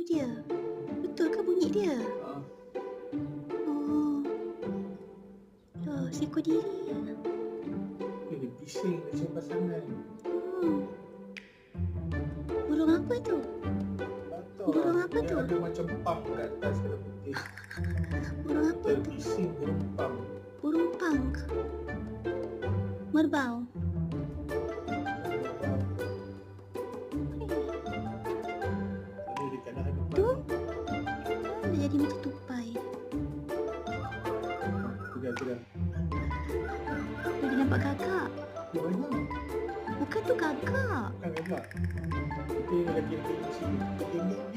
Itu dia. Betul ke bunyi dia? Oh. Seekor diri. Dia bising macam pasangan. Burung apa tu? Burung apa tu? Ada macam pump kat atas kalau putih. Burung apa Dia tu? bising burung pump. Burung pang. Merbau. Dia dekat dah depan. Tu? Dia jadi macam tupai. Gerak. Dia nampak gagak. Dia banyak. Bukan tu gagak. Bukan gagak. Dia lagi di sini. Dia